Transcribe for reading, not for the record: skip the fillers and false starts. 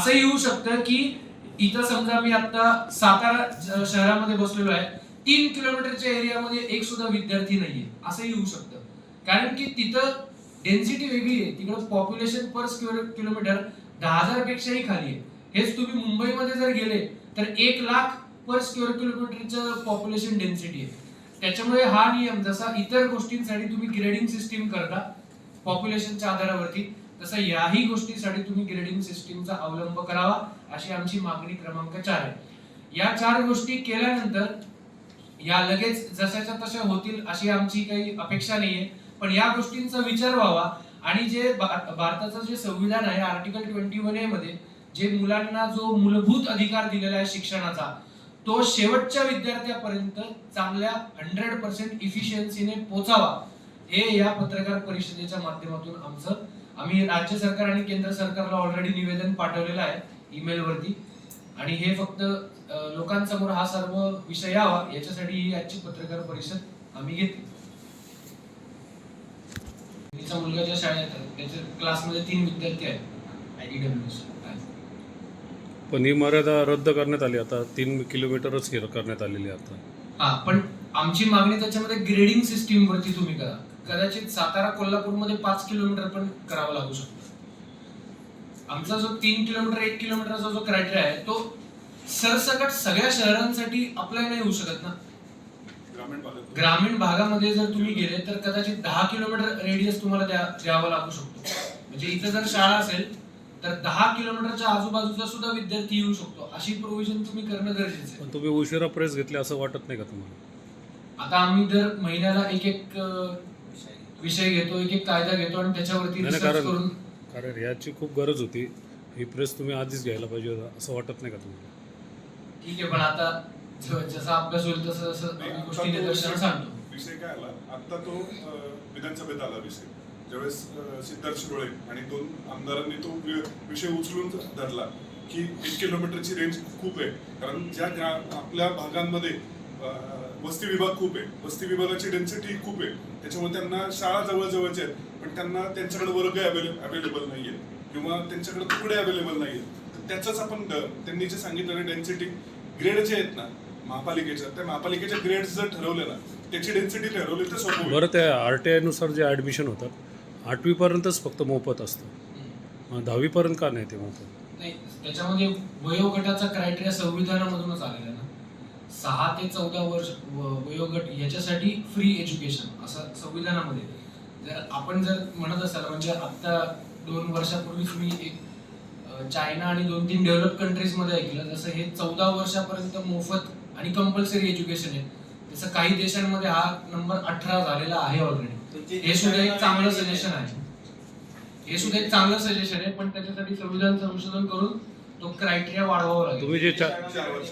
असंही होऊ शकतं की इथं समजा मी आता सातारा शहरामध्ये बसलेलो आहे, 3 किलोमीटरच्या एरियामध्ये एक सुद्धा विद्यार्थी नाहीये, असंही होऊ शकतं. कारण की तिथं डेन्सिटी वेगळी आहे, तिकडं पॉप्युलेशन पर स्क्वेअर किलोमीटर 10,000 पेक्षाही खाली आहे. हेच तुम्ही मुंबईमध्ये जर गेले तर 1 लाख पर स्क्वेअर किलोमीटरचं पॉप्युलेशन डेन्सिटी आहे. त्याच्यामुळे हा नियम जसा इतर गोष्टींसाठी तुम्ही ग्रेडिंग सिस्टीम करता पॉप्युलेशनच्या आधारावरती, तसं याही गोष्टीसाठी तुम्ही ग्रेडिंग सिस्टीमचा अवलंब करावा, अशी आमची मागणी क्रमांक 4 आहे. या 4 गोष्टी केल्यानंतर या लगेच जशाच्या तशा होतील अशी आमची काही अपेक्षा नाहीये, पण या गोष्टींचा विचार व्हावा आणि जे भारताचं जे संविधान आहे आर्टिकल 21A मध्ये जे मुलांना जो मूलभूत अधिकार दिलेला आहे शिक्षणाचा, तो शेवटच्या विद्यार्थ्यापर्यंत चांगल्या 100% इफिशियन्सीने पोहोचावा, हे या पत्रकार परिषदेच्या माध्यमातून आम्ही राज्य सरकार आणि केंद्र सरकारला ऑलरेडी निवेदन पाठवलेलं आहे ईमेल वरती, आणि हे फक्त लोकांसमोर हा सर्व विषय यावा याच्यासाठी ही आजची पत्रकार परिषद आम्ही घेतली. तिचा मुलगा ज्या शाळेत आहे त्याच्या क्लासमध्ये 3 विद्यार्थी आहेत IDWS. पण ही मर्यादा रद्द करण्यात आली, आता 3 किलोमीटरच करण्यात आलेली आहे आता. हा, पण आमची मागणी त्याच्यामध्ये ग्रेडिंग सिस्टीम वरती तुम्ही करा. कदाचित सातारा कोल्हापूरमध्ये 5 किलोमीटर पण करावं लागू शकतं. आमचा जो 3 किलोमीटर 1 किलोमीटरचा जो क्रायटेरिया आहे तो सरसकट सगळ्या शहरांसाठी अप्लाय नाही होऊ शकत ना. ग्रामीण भागामध्ये जर तुम्ही गेले तर कदाचित 10 किलोमीटर रेडियस तुम्हाला द्यावा लागू शकतो. म्हणजे इथं जर शाळा असेल तर 10 किलोमीटरच्या आजूबाजूचा सुद्धा विद्यार्थी येऊ शकतो, अशी प्रोव्हिजन तुम्ही करणं गरजेचं आहे. पण तुम्ही उशिरा प्रेस घेतले असं वाटत नाही का तुम्हाला? आता आम्ही दर महिन्याला एक विषय घेतो, एक कायदा घेतो आणि त्याच्यावरती रिसर्च करून, कारण याची खूप गरज होती, ही प्रेस तुम्ही आधीच घ्यायला पाहिजे होता असं वाटत नाही का तुम्हाला? ठीक आहे, पण आता जसा अभ्यास होईल तसं गोष्टी निदर्शनास आणतो. विषय काय आला आता तो विधानसभेत आला विषय, ज्यावेळेस सिद्धार्थ शिरोळे आणि 2 आमदारांनी तो विषय उचलून धरला की 1 किलोमीटरची रेंज खूप आहे, कारण ज्या आपल्या भागांमध्ये वस्ती विभाग खूप आहे, वस्ती विभागाची डेन्सिटी खूप आहे, त्याच्यामुळे त्यांना शाळा जवळजवळच्या आहेत पण त्यांच्याकडे वर्ग अवेलेबल नाहीये किंवा त्यांच्याकडे तुकडे अवेलेबल नाहीये. त्याचाच आपण त्यांनी जे सांगितलं डेन्सिटी ग्रेड जे आहेत ना त्या महापालिकेच्या ग्रेड्स जर ठरवले ना त्याची डेन्सिटी ठरवली तर सोपं. बरं, त्या RTI नुसार जे ऍडमिशन होतात 8वी पर्यंतच फक्त मोफत असतं, 10वी पर्यंत का नाही ते मोफत? नाही, त्याच्यामध्ये वयोगटाचा क्रायटेरिया संविधानामधूनच आलेला आहे ना. 6 ते 14 वर्ष वयोगट याच्यासाठी फ्री एज्युकेशन असं संविधानामध्ये. जर आपण जर म्हणत असाल म्हणजे आता 2 वर्षापूर्वीच मी एक चायना आणि 2-3 डेव्हलप कंट्रीज मध्ये ऐकलं, जसं हे 14 वर्षापर्यंत मोफत आणि कंपल्सरी एज्युकेशन आहे. जसं काही देशांमध्ये हा नंबर 18 झालेला आहे ऑलरेडी. हे सुद्धा एक चांगलं सजेशन आहे, पण त्याच्यासाठी संविधान संशोधन करून तो क्रायटेरिया वाढवावा लागेल. तुम्ही जे 4 वर्ष